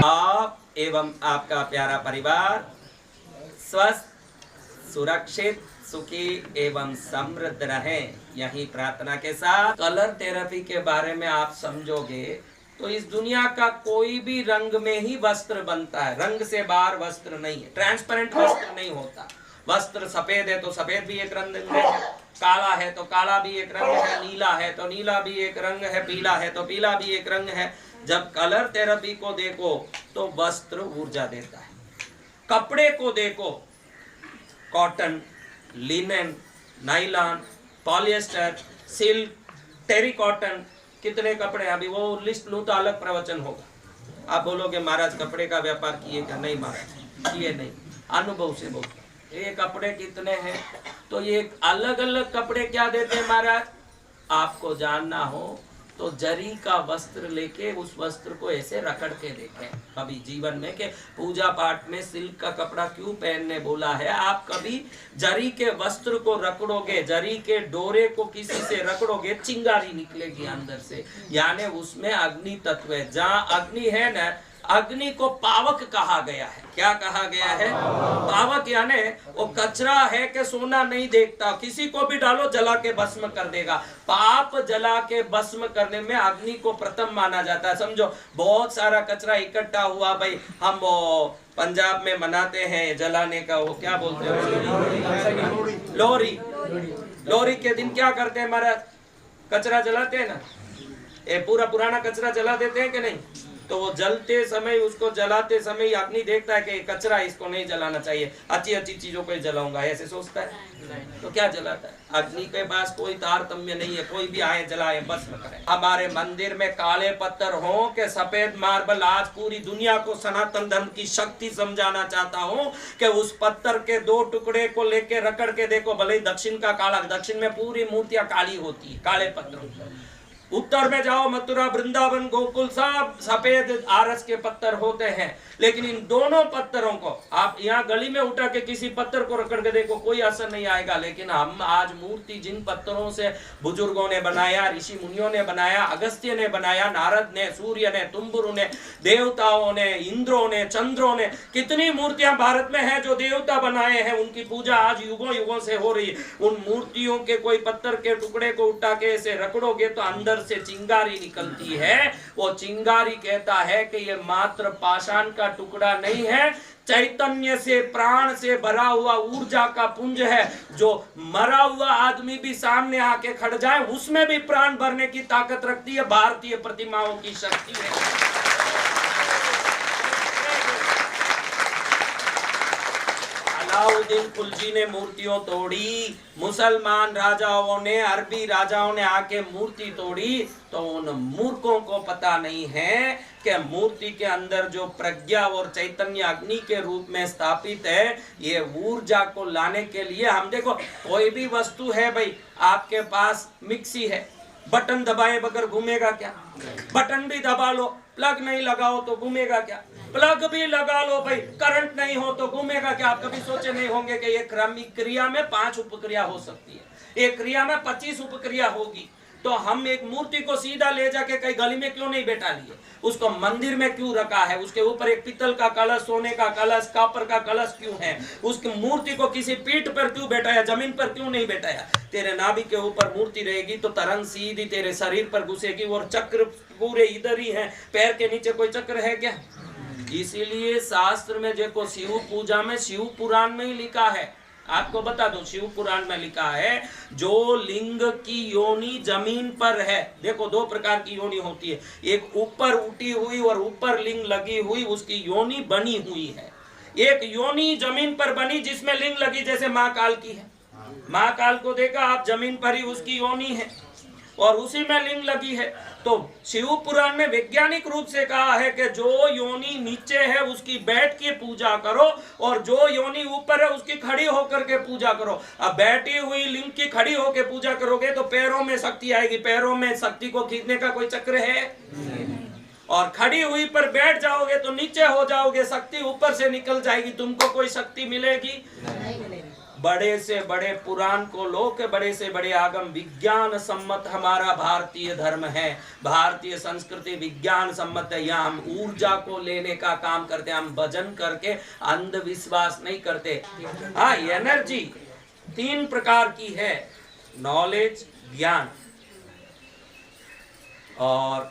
आप एवं आपका प्यारा परिवार स्वस्थ, सुरक्षित, सुखी एवं समृद्ध रहे, यही प्रार्थना के साथ कलर थेरेपी के बारे में आप समझोगे तो इस दुनिया का कोई भी रंग में ही वस्त्र बनता है। रंग से बाहर वस्त्र नहीं है, ट्रांसपेरेंट वस्त्र नहीं होता। वस्त्र सफेद है तो सफेद भी एक रंग में है, काला है तो काला भी एक रंग है, नीला है तो नीला भी एक रंग है, पीला है तो पीला भी एक रंग है। जब कलर थेरेपी को देखो तो वस्त्र ऊर्जा देता है। कपड़े को देखो, cotton, linen, nylon, polyester, silk, terry cotton, कितने कपड़े। अभी वो लिस्ट लूं तो अलग प्रवचन होगा। आप बोलोगे महाराज कपड़े का व्यापार किए क्या? नहीं महाराज, किए नहीं, अनुभव से बोलते। ये कपड़े कितने हैं तो ये अलग अलग कपड़े क्या देते हैं महाराज, आपको जानना हो तो जरी का वस्त्र लेके उस वस्त्र को ऐसे रगड़ के देखें कभी जीवन में कि पूजा पाठ में सिल्क का कपड़ा क्यों पहनने बोला है। आप कभी जरी के वस्त्र को रगड़ोगे, जरी के डोरे को किसी से रगड़ोगे, चिंगारी निकलेगी अंदर से, यानी उसमें अग्नि तत्व है। जहाँ अग्नि है ना, अग्नि को पावक कहा गया है। क्या कहा गया है? पावक, यानी वो कचरा है कि सोना नहीं देखता, किसी को भी डालो जला के भस्म कर देगा। पाप जला के भस्म करने में अग्नि को प्रथम माना जाता है। समझो बहुत सारा कचरा इकट्ठा हुआ, भाई हम वो पंजाब में मनाते हैं जलाने का, वो क्या बोलते हैं, लोहरी। लोहरी के दिन क्या करते हैं महाराज, कचरा जलाते हैं ना, ये पूरा पुराना कचरा जला देते हैं कि नहीं। तो वो जलते समय, उसको जलाते समय अग्नि देखता है कि कचरा, इसको नहीं जलाना चाहिए, अच्छी अच्छी चीजों को ही जलाऊंगा, ऐसे सोचता है। तो क्या जलाता है? अग्नि के पास कोई तारतम्य नहीं है, कोई भी आए जलाए भस्म करे। हमारे मंदिर में काले पत्थर हो कि सफेद मार्बल, आज पूरी दुनिया को सनातन धर्म की शक्ति समझाना चाहता हूँ कि उस पत्थर के दो टुकड़े को लेके रगड़ के देखो, भले ही दक्षिण का काला, दक्षिण में पूरी मूर्तियां काली होती है काले पत्थरों। उत्तर में जाओ, मथुरा, वृंदावन, गोकुल, सब सफेद आरस के पत्थर होते हैं। लेकिन इन दोनों पत्थरों को आप यहाँ गली में उठा के किसी पत्थर को रगड़ के देखो, कोई असर नहीं आएगा। लेकिन हम आज मूर्ति जिन पत्थरों से बुजुर्गों ने बनाया, ऋषि मुनियों ने बनाया, अगस्त्य ने बनाया, नारद ने, सूर्य ने, तुम्बुरु ने, देवताओं ने, इंद्रों ने, चंद्रों ने, कितनी मूर्तियां भारत में है जो देवता बनाए हैं, उनकी पूजा आज युगों युगों से हो रही है। उन मूर्तियों के कोई पत्थर के टुकड़े को उठा के ऐसे रगड़ोगे तो अंदर से चिंगारी निकलती है। वो चिंगारी कहता है कि ये मात्र पाषाण का टुकड़ा नहीं है, चैतन्य से, प्राण से भरा हुआ ऊर्जा का पुंज है। जो मरा हुआ आदमी भी सामने आके खड़ जाए, उसमें भी प्राण भरने की ताकत रखती है। भारतीय प्रतिमाओं की शक्ति है। अलाउद्दीन खिलजी ने मूर्तियों तोड़ी, मुसलमान राजाओं ने, अरबी राजाओं ने आके मूर्ति तोड़ी। तो उन मूर्खों को पता नहीं है कि मूर्ति के अंदर जो प्रज्ञा और चैतन्य अग्नि के रूप में स्थापित है, ये ऊर्जा को लाने के लिए हम देखो, कोई भी वस्तु है भाई, आपके पास मिक्सी है, बटन दबाए बगैर घूमेगा क्या? बटन भी दबा लो, प्लग नहीं लगाओ तो घूमेगा क्या? प्लग भी लगा लो भाई, करंट नहीं हो तो घूमेगा क्या? आप कभी सोचे नहीं होंगे कि एक क्रिया में 5 उपक्रिया हो सकती है, एक क्रिया में 25 उपक्रिया होगी। तो हम एक मूर्ति को सीधा ले जाके कहीं गली में क्यों नहीं बैठा लिए, उसको मंदिर में क्यों रखा है? उसके ऊपर एक पीतल का कलश, सोने का कलश, कॉपर का कलश क्यों है? उसकी मूर्ति को किसी पीठ पर क्यों बैठाया, जमीन पर क्यों नहीं बैठाया? तेरे नाभि के ऊपर मूर्ति रहेगी तो तरंग सीधी तेरे शरीर पर घुसेगी, और चक्र पूरे इधर ही है, पैर के नीचे कोई चक्र है क्या? इसीलिए शास्त्र में देखो, शिव पूजा में, शिव पुराण में ही लिखा है, आपको बता दो, शिव पुराण में लिखा है, जो लिंग की योनि जमीन पर है, देखो 2 प्रकार की योनि होती है, एक ऊपर उठी हुई और ऊपर लिंग लगी हुई, उसकी योनि बनी हुई है। एक योनि जमीन पर बनी जिसमें लिंग लगी, जैसे महाकाल की है। महाकाल को देखा आप, जमीन पर ही उसकी योनि है और उसी में लिंग लगी है। तो शिव पुराण में वैज्ञानिक रूप से कहा है कि जो योनि नीचे है उसकी बैठ के पूजा करो, और जो योनि ऊपर है उसकी खड़ी होकर के पूजा करो। अब बैठी हुई लिंग की खड़ी होकर पूजा करोगे तो पैरों में शक्ति आएगी, पैरों में शक्ति को खींचने का कोई चक्र है? और खड़ी हुई पर बैठ जाओगे तो नीचे हो जाओगे, शक्ति ऊपर से निकल जाएगी, तुमको कोई शक्ति मिलेगी? बड़े से बड़े पुराण को लो के बड़े से बड़े आगम विज्ञान सम्मत हमारा भारतीय धर्म है, भारतीय संस्कृति विज्ञान सम्मत है। यहाँ हम ऊर्जा को लेने का काम करते हैं, हम भजन करके अंधविश्वास नहीं करते। हाँ, एनर्जी 3 प्रकार की है, नॉलेज, ज्ञान और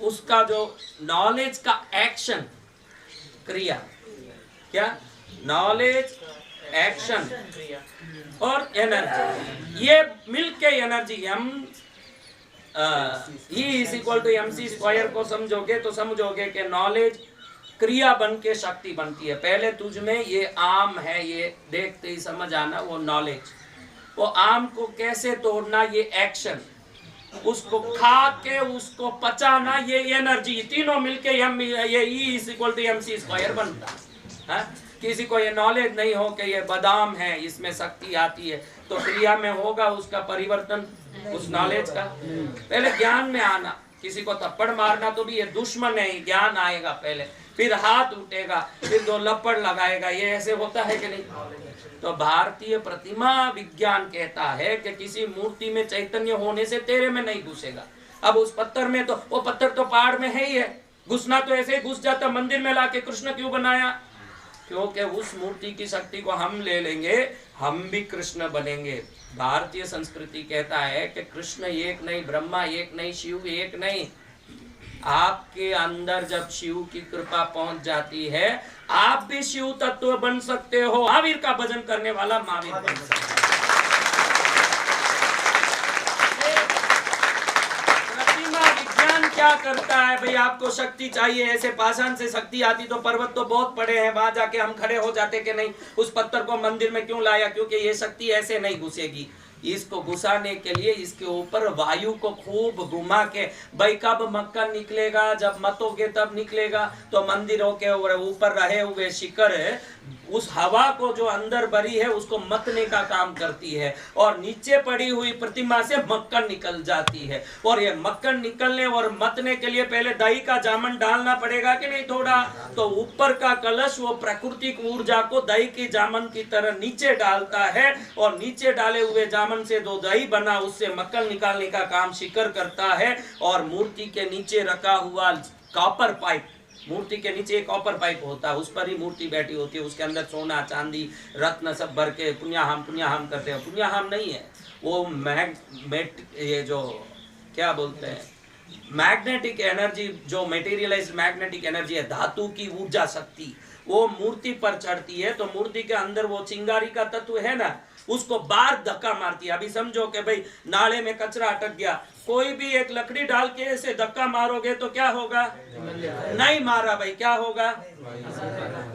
उसका जो नॉलेज का एक्शन, क्रिया, क्या नॉलेज, एक्शन और एनर्जी, ये मिलके एनर्जी E=mc² को समझोगे तो समझोगे कि नॉलेज क्रिया बन के शक्ति बनती है। पहले तुझ में ये आम है, ये देखते ही समझ आना, वो नॉलेज, वो आम को कैसे तोड़ना, ये एक्शन, उसको खा के उसको पचाना, ये एनर्जी, तीनों मिलके ये E=mc² बनता है। किसी को ये नॉलेज नहीं हो कि ये बादाम है, इसमें शक्ति आती है, तो क्रिया में होगा उसका परिवर्तन, उस नॉलेज का। पहले ज्ञान में आना, किसी को थप्पड़ मारना तो भी ये दुश्मन है, ज्ञान आएगा पहले, फिर हाथ उठेगा, फिर 2 लपड़ लगाएगा, ये ऐसे होता है कि नहीं? तो भारतीय प्रतिमा विज्ञान कहता है कि किसी मूर्ति में चैतन्य होने से तेरे में नहीं घुसेगा। अब उस पत्थर में तो, वो पत्थर तो पहाड़ में है ही है, घुसना तो ऐसे ही घुस जाता। मंदिर में लाके कृष्ण क्यों बनाया? क्योंकि उस मूर्ति की शक्ति को हम ले लेंगे, हम भी कृष्ण बनेंगे। भारतीय संस्कृति कहता है कि कृष्ण एक नहीं, ब्रह्मा एक नहीं, शिव एक नहीं। आपके अंदर जब शिव की कृपा पहुंच जाती है, आप भी शिव तत्व बन सकते हो। महावीर का भजन करने वाला महावीर बन सकता है। क्या करता है भाई? आपको शक्ति चाहिए, ऐसे पाषाण से शक्ति आती तो पर्वत तो बहुत बड़े हैं, वहां जाके हम खड़े हो जाते कि नहीं। उस पत्थर को मंदिर में क्यों लाया? क्योंकि ये शक्ति ऐसे नहीं घुसेगी। इसको घुसाने के लिए इसके ऊपर वायु को खूब घुमा के, भाई कब मक्खन निकलेगा, जब मतोगे तब निकलेगा। तो मंदिरों के ऊपर रहे हुए शिखर उस हवा को जो अंदर भरी है उसको मतने का काम करती है, और नीचे पड़ी हुई प्रतिमा से मक्खन निकल जाती है। और ये मक्खन निकलने और मतने के लिए पहले दही का जामन डालना पड़ेगा कि नहीं थोड़ा? तो ऊपर का कलश वो प्राकृतिक ऊर्जा को दही की जामन की तरह नीचे डालता है, और नीचे डाले हुए जामन से जो दही बना उससे मक्खन निकालने का काम शिखर करता है। और मूर्ति के नीचे रखा हुआ कॉपर पाइप, मूर्ति के नीचे एक कॉपर पाइप होता है, उस पर ही मूर्ति बैठी होती है, उसके अंदर सोना चांदी रत्न सब भर के पुण्याहम करते हैं। पुण्याहम नहीं है वो, ये जो क्या बोलते हैं, मैग्नेटिक एनर्जी, जो मेटीरियलाइज्ड मैग्नेटिक एनर्जी है, धातु की ऊर्जा शक्ति, वो मूर्ति पर चढ़ती है। तो मूर्ति के अंदर वो चिंगारी का तत्व है ना, उसको बार धक्का मारती है। अभी समझो कि भाई नाले में कचरा अटक गया, कोई भी एक लकड़ी डाल के ऐसे धक्का मारोगे तो क्या होगा? नहीं मारा भाई, क्या होगा?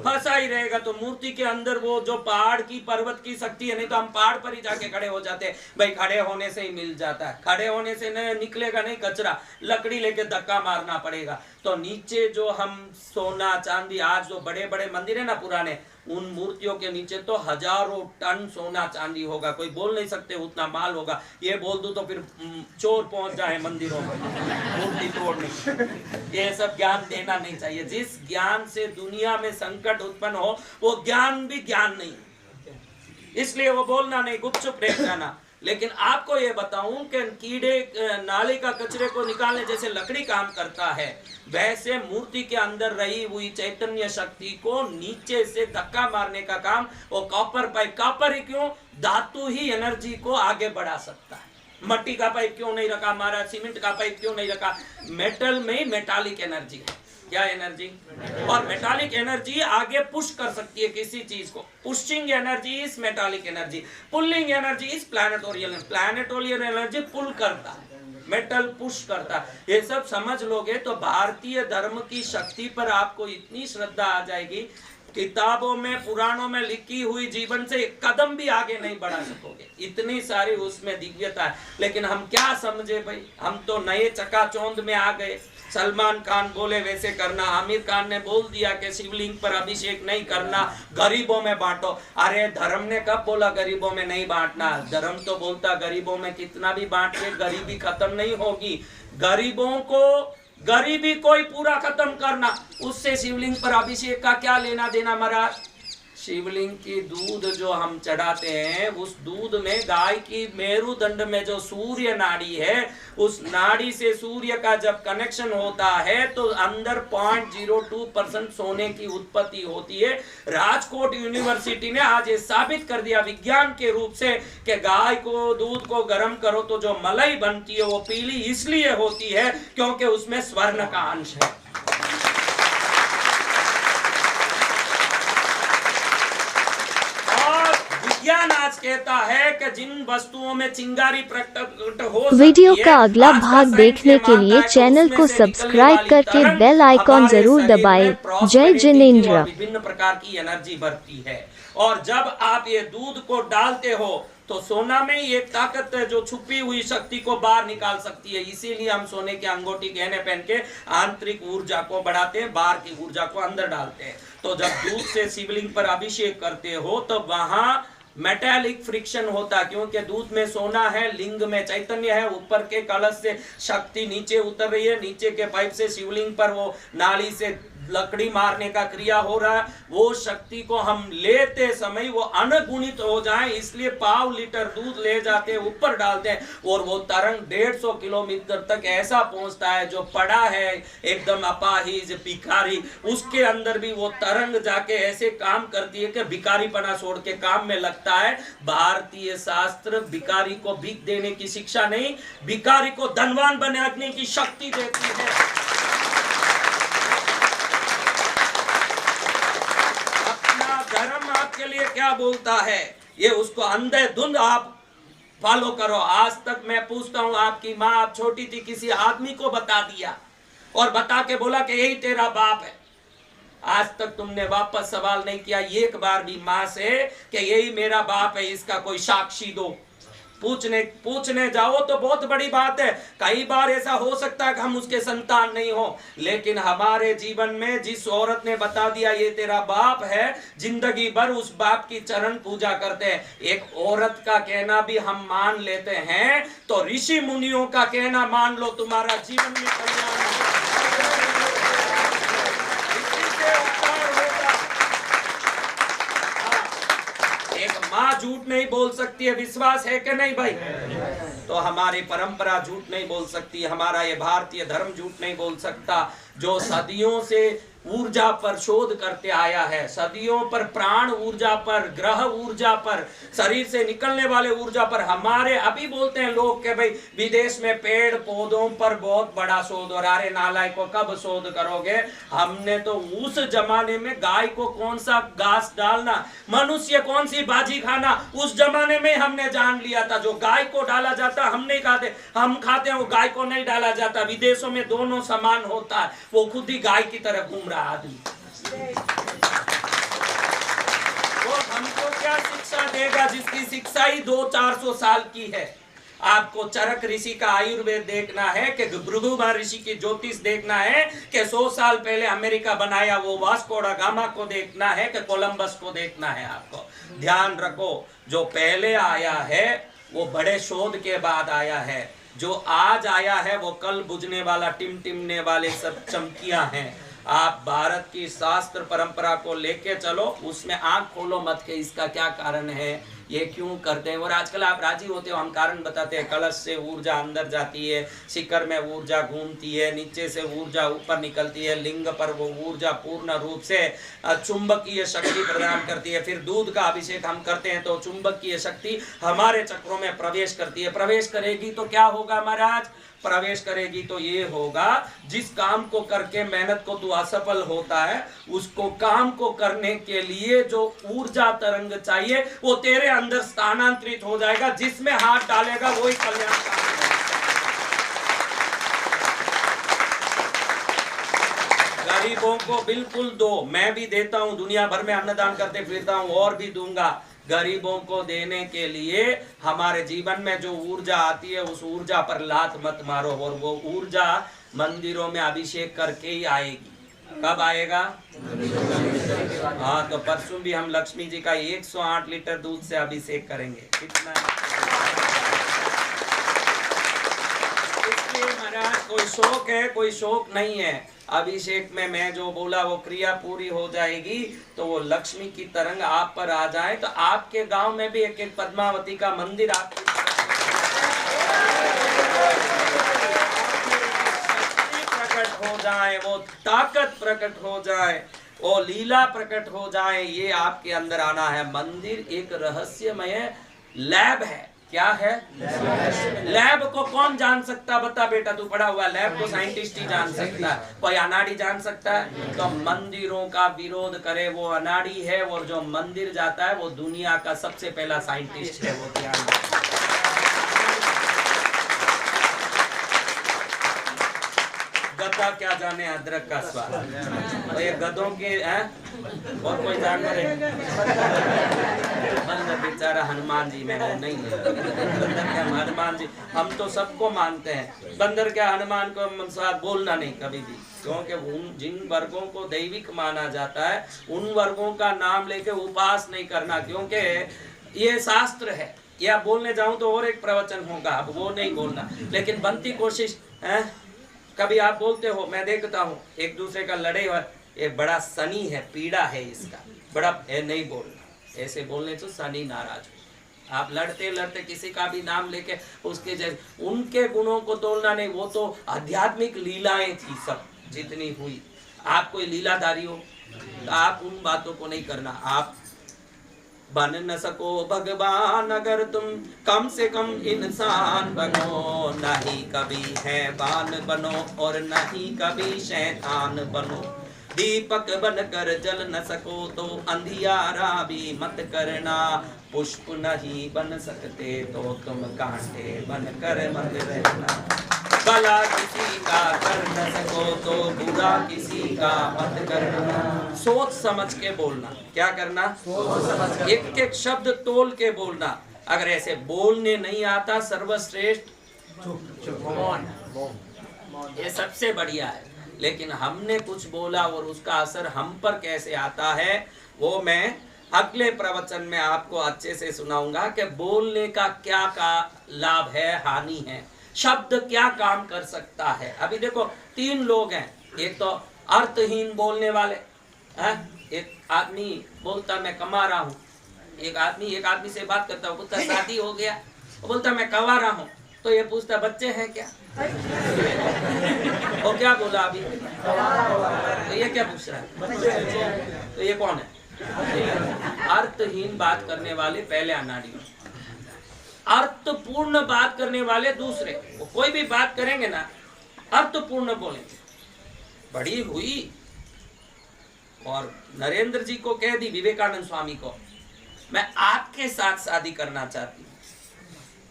फंसा ही रहेगा। तो मूर्ति के अंदर वो जो पहाड़ की पर्वत की शक्ति है, नहीं तो हम पहाड़ पर ही जाके खड़े हो जाते हैं भाई, खड़े होने से ही मिल जाता है, खड़े होने से नहीं निकलेगा नहीं कचरा, लकड़ी लेके धक्का मारना पड़ेगा। तो नीचे जो हम सोना चांदी, आज जो बड़े बड़े मंदिर है ना पुराने, उन मूर्तियों के नीचे तो हजारों टन सोना चांदी होगा, कोई बोल नहीं सकते उतना माल होगा। ये बोल दूं तो फिर चोर पहुंच जाए मंदिरों में मूर्ति तोड़ने। ये सब ज्ञान देना नहीं चाहिए। जिस ज्ञान से दुनिया में संकट उत्पन्न हो वो ज्ञान भी ज्ञान नहीं, इसलिए वो बोलना नहीं, गुपचुप रह जाना। लेकिन आपको ये बताऊं कि कीड़े नाले का कचरे को निकालने जैसे लकड़ी काम करता है, वैसे मूर्ति के अंदर रही हुई चैतन्य शक्ति को नीचे से धक्का मारने का काम वो कॉपर पाइप। कॉपर ही क्यों? धातु ही एनर्जी को आगे बढ़ा सकता है। मट्टी का पाइप क्यों नहीं रखा हमारा? सीमेंट का पाइप क्यों नहीं रखा? मेटल में मेटालिक एनर्जी है। क्या एनर्जी? और मेटालिक एनर्जी आगे पुश कर सकती है किसी चीज को। Pushing energy is metallic energy, pulling energy is planetorial. Planetorial energy pull करता है, मेटल पुश करता है। ये सब समझ लोगे तो भारतीय धर्म की शक्ति पर आपको इतनी श्रद्धा आ जाएगी, किताबों में पुराणों में लिखी हुई जीवन से एक कदम भी आगे नहीं बढ़ा सकोगे, इतनी सारी उसमें दिव्यता है। लेकिन हम क्या समझे भाई, हम तो नए चकाचौंध में आ गए। सलमान खान बोले वैसे करना, आमिर खान ने बोल दिया कि शिवलिंग पर अभिषेक नहीं करना, गरीबों में बांटो। अरे धर्म ने कब बोला गरीबों में नहीं बांटना? धर्म तो बोलता गरीबों में कितना भी बांट के गरीबी खत्म नहीं होगी। गरीबों को गरीबी कोई पूरा खत्म करना, उससे शिवलिंग पर अभिषेक का क्या लेना देना महाराज? शिवलिंग की दूध जो हम चढ़ाते हैं, उस दूध में गाय की मेरुदंड में जो सूर्य नाड़ी है, उस नाड़ी से सूर्य का जब कनेक्शन होता है तो अंदर 0.02% सोने की उत्पत्ति होती है। राजकोट यूनिवर्सिटी ने आज ये साबित कर दिया विज्ञान के रूप से कि गाय को दूध को गर्म करो तो जो मलाई बनती है वो पीली इसलिए होती है क्योंकि उसमें स्वर्ण का अंश है। विज्ञान आज कहता है कि जिन वस्तुओं में चिंगारी प्रकट हो सकती है, वीडियो का अगला भाग देखने के लिए चैनल को सब्सक्राइब करके बेल आइकॉन जरूर दबाएं। जय जिनेंद्र। विभिन्न प्रकार की एनर्जी बढ़ती है और जब आप ये दूध को डालते हो तो सोना में ही एक ताकत है जो छुपी हुई शक्ति को बाहर निकाल सकती है। इसीलिए हम सोने के अंगूठी गहने पहन के आंतरिक ऊर्जा को बढ़ाते हैं, बाहर की ऊर्जा को अंदर डालते हैं। तो जब दूध से शिवलिंग पर अभिषेक करते हो तो वहां मेटालिक फ्रिक्शन होता, क्योंकि दूध में सोना है, लिंग में चैतन्य है, ऊपर के कलश से शक्ति नीचे उतर रही है, नीचे के पाइप से शिवलिंग पर वो नाली से लकड़ी मारने का क्रिया हो रहा है। वो शक्ति को हम लेते समय वो अनगुणित हो जाए, इसलिए 1.5 लीटर दूध ले जाते हैं, ऊपर डालते हैं और वो तरंग 150 किलोमीटर तक ऐसा पहुंचता है। जो पड़ा है एकदम अपाहिज भिखारी, उसके अंदर भी वो तरंग जाके ऐसे काम करती है कि भिखारीपना छोड़ के काम में लगता है। भारतीय शास्त्र भिखारी को भीख देने की शिक्षा नहीं, भिखारी को धनवान बनाने की शक्ति देती है। धर्म आपके लिए क्या बोलता है ये उसको अंधेधुंध आप फॉलो करो। आज तक मैं पूछता हूं, आपकी माँ आप छोटी थी, किसी आदमी को बता दिया और बता के बोला कि यही तेरा बाप है, आज तक तुमने वापस सवाल नहीं किया एक बार भी माँ से कि यही मेरा बाप है, इसका कोई साक्षी दो। पूछने जाओ तो बहुत बड़ी बात है। कई बार ऐसा हो सकता है कि हम उसके संतान नहीं हो, लेकिन हमारे जीवन में जिस औरत ने बता दिया ये तेरा बाप है, जिंदगी भर उस बाप की चरण पूजा करते हैं। एक औरत का कहना भी हम मान लेते हैं तो ऋषि मुनियों का कहना मान लो, तुम्हारा जीवन में कल्याण होगा। माँ झूठ नहीं बोल सकती है, विश्वास है कि नहीं भाई? तो हमारी परंपरा झूठ नहीं बोल सकती, हमारा ये भारतीय धर्म झूठ नहीं बोल सकता, जो सदियों से ऊर्जा पर शोध करते आया है, सदियों पर प्राण ऊर्जा पर, ग्रह ऊर्जा पर, शरीर से निकलने वाले ऊर्जा पर। हमारे अभी बोलते हैं लोग कि भाई विदेश में पेड़ पौधों पर बहुत बड़ा शोध हो रहा है। नालायकों कब शोध करोगे? हमने तो उस जमाने में गाय को कौन सा घास डालना, मनुष्य कौन सी बाजी खाना, उस जमाने में हमने जान लिया था। जो गाय को डाला जाता हम नहीं खाते, हम खाते हैं, वो गाय को नहीं डाला जाता। विदेशों में दोनों समान होता है, वो खुद ही गाय की तरह घूम आदमी। वो हमको क्या शिक्षा देगा जिसकी शिक्षा ही 200-400 साल की है? आपको चरक ऋषि का आयुर्वेद देखना है कि भृगु ऋषि की ज्योतिष देखना है कि 100 साल पहले अमेरिका बनाया वो वास्को दा गामा को देखना है कि कोलंबस को देखना है। आपको ध्यान रखो, जो पहले आया है वो बड़े शोध के बाद आया है, जो आज आया है वो कल बुझने वाला टिमटिमने वाले सब चमकियां हैं। आप भारत की शास्त्र परंपरा को लेके चलो, उसमें आंख खोलो मत के इसका क्या कारण है, ये क्यों करते हैं। और आजकल आप राजी होते हो, हम कारण बताते हैं। कलश से ऊर्जा अंदर जाती है, शिखर में ऊर्जा घूमती है, नीचे से ऊर्जा ऊपर निकलती है, लिंग पर वो ऊर्जा पूर्ण रूप से चुंबकीय शक्ति प्रदान करती है। फिर दूध का अभिषेक हम करते हैं तो चुंबकीय शक्ति हमारे चक्रों में प्रवेश करती है। प्रवेश करेगी तो क्या होगा महाराज? प्रवेश करेगी तो ये होगा, जिस काम को करके मेहनत को तू असफल होता है, उसको काम को करने के लिए जो ऊर्जा तरंग चाहिए वो तेरे अंदर स्थानांतरित हो जाएगा। जिसमें हाथ डालेगा वही कल्याण करेगा। गरीबों को बिल्कुल दो, मैं भी देता हूं, दुनिया भर में अन्नदान करते फिरता हूं और भी दूंगा। गरीबों को देने के लिए हमारे जीवन में जो ऊर्जा आती है उस ऊर्जा पर लात मत मारो, और वो ऊर्जा मंदिरों में अभिषेक करके ही आएगी। कब आएगा? हाँ, तो परसों भी हम लक्ष्मी जी का 108 लीटर दूध से अभिषेक करेंगे। कितना? इसलिए महाराज कोई शौक है, कोई शौक नहीं है। अभिषेक में मैं जो बोला वो क्रिया पूरी हो जाएगी तो वो लक्ष्मी की तरंग आप पर आ जाए तो आपके गांव में भी एक एक पद्मावती का मंदिर आपकी प्रकट हो जाए, वो ताकत प्रकट हो जाए, वो लीला प्रकट हो जाए, ये आपके अंदर आना है। मंदिर एक रहस्यमय लैब है। क्या है? लैब को कौन जान सकता? बता बेटा, तू पढ़ा हुआ। लैब को साइंटिस्ट ही जान सकता है, कोई अनाड़ी जान सकता है? तो मंदिरों का विरोध करे वो अनाड़ी है, और जो मंदिर जाता है वो दुनिया का सबसे पहला साइंटिस्ट है। वो ध्यान गधा क्या जाने अदरक का स्वाद, तो ये गधों के हैं और कोई जानवर है? बंदर बेचारा हनुमान जी में वो नहीं है। बंदर क्या हनुमान जी, हम तो सबको मानते हैं। बंदर क्या हनुमान को साथ बोलना नहीं कभी भी, क्योंकि उन जिन वर्गों को दैविक माना जाता है उन वर्गों का नाम लेके उपास नहीं करना, क्योंकि ये शास्त्र है। या बोलने जाऊं तो और एक प्रवचन होगा, अब वो नहीं बोलना, लेकिन बनती कोशिश है। कभी आप बोलते हो, मैं देखता हूँ एक दूसरे का लड़े हुआ, ये बड़ा सनी है, पीड़ा है इसका, बड़ा है, नहीं बोलना। ऐसे बोलने से सनी नाराज हो। आप लड़ते लड़ते किसी का भी नाम लेके उसके जैसे उनके गुणों को तोलना नहीं, वो तो आध्यात्मिक लीलाएं थी सब जितनी हुई। आप कोई लीलाधारी हो तो आप उन बातों को नहीं करना। आप बन न सको भगवान अगर तुम कम से कम इंसान बनो, नहीं कभी हैवान बनो और नहीं कभी शैतान बनो। दीपक बनकर जल न सको तो अंधियारा भी मत करना, पुष्प नहीं बन सकते तो तुम कांटे बनकर मत रहना। भला किसी का कर न सको तो बुरा किसी का मत करना। सोच समझ के बोलना। क्या करना? सोच समझ के, एक एक शब्द तोल के बोलना। अगर ऐसे बोलने नहीं आता, सर्वश्रेष्ठ ये सबसे बढ़िया है। लेकिन हमने कुछ बोला और उसका असर हम पर कैसे आता है वो मैं अगले प्रवचन में आपको अच्छे से सुनाऊंगा कि बोलने का क्या का लाभ है, हानि है, शब्द क्या काम कर सकता है। अभी देखो 3 लोग हैं, एक तो अर्थहीन बोलने वाले हैं, एक आदमी बोलता मैं कमा रहा हूँ, एक आदमी से बात करता हूँ, बोलता शादी हो गया, वो बोलता मैं कमा रहा हूँ, तो ये पूछता बच्चे हैं क्या? वो क्या बोला अभी? तो ये क्या पूछ रहा है? तो ये कौन है? अर्थहीन बात करने वाले पहले अनाड़ी, अर्थपूर्ण बात करने वाले दूसरे। वो कोई भी बात करेंगे ना अर्थपूर्ण बोलेंगे। बड़ी हुई और नरेंद्र जी को कह दी, विवेकानंद स्वामी को, मैं आपके साथ शादी करना चाहती हूँ।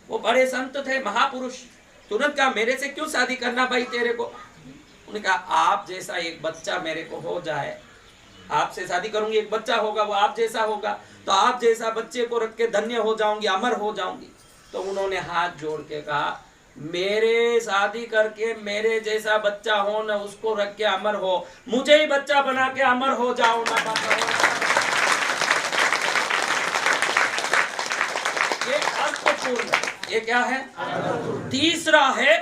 वो बड़े संत थे, महापुरुष। तुरंत कहा मेरे से क्यों शादी करना भाई तेरे को? उन्होंने कहा आप जैसा एक बच्चा मेरे को हो जाए, आपसे शादी करूंगी, एक बच्चा होगा वो आप जैसा होगा, तो आप जैसा बच्चे को रख के धन्य हो जाऊंगी, अमर हो जाऊंगी। तो उन्होंने हाथ जोड़ के कहा मेरे शादी करके मेरे जैसा बच्चा हो न उसको रख के अमर हो, मुझे ही बच्चा बना के अमर हो जाओ ना। ये अर्थपूर्ण, ये क्या है? तीसरा है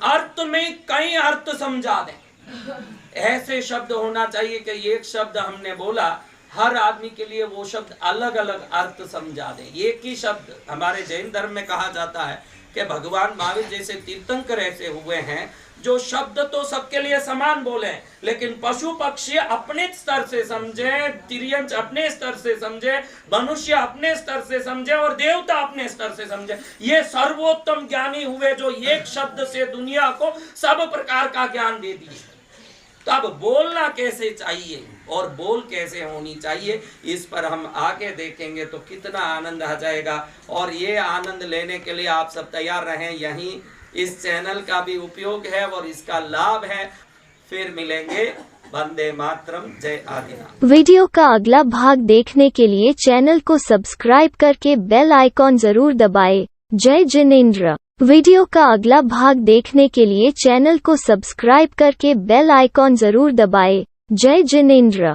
अर्थ में कई अर्थ समझा दें। ऐसे शब्द होना चाहिए कि एक शब्द हमने बोला, हर आदमी के लिए वो शब्द अलग अलग अर्थ समझा दें। एक ही शब्द, हमारे जैन धर्म में कहा जाता है कि भगवान महावीर जैसे तीर्थंकर ऐसे हुए हैं जो शब्द तो सबके लिए समान बोले, लेकिन पशु पक्षी अपने स्तर से समझे, तिर्यंच अपने स्तर से समझे, मनुष्य अपने स्तर से समझे और देवता अपने स्तर से समझे। ये सर्वोत्तम ज्ञानी हुए जो एक शब्द से दुनिया को सब प्रकार का ज्ञान दे दिए। तो अब बोलना कैसे चाहिए और बोल कैसे होनी चाहिए, इस पर हम आगे देखेंगे तो कितना आनंद आ जाएगा। और ये आनंद लेने के लिए आप सब तैयार रहें। यहीं इस चैनल का भी उपयोग है और इसका लाभ है। फिर मिलेंगे। वंदे मातरम। जय आदिनाथ। वीडियो का अगला भाग देखने के लिए चैनल को सब्सक्राइब करके बेल आइकॉन जरूर दबाएं। जय जिनेंद्र। वीडियो का अगला भाग देखने के लिए चैनल को सब्सक्राइब करके बेल आइकॉन जरूर दबाएं। जय जिनेंद्र।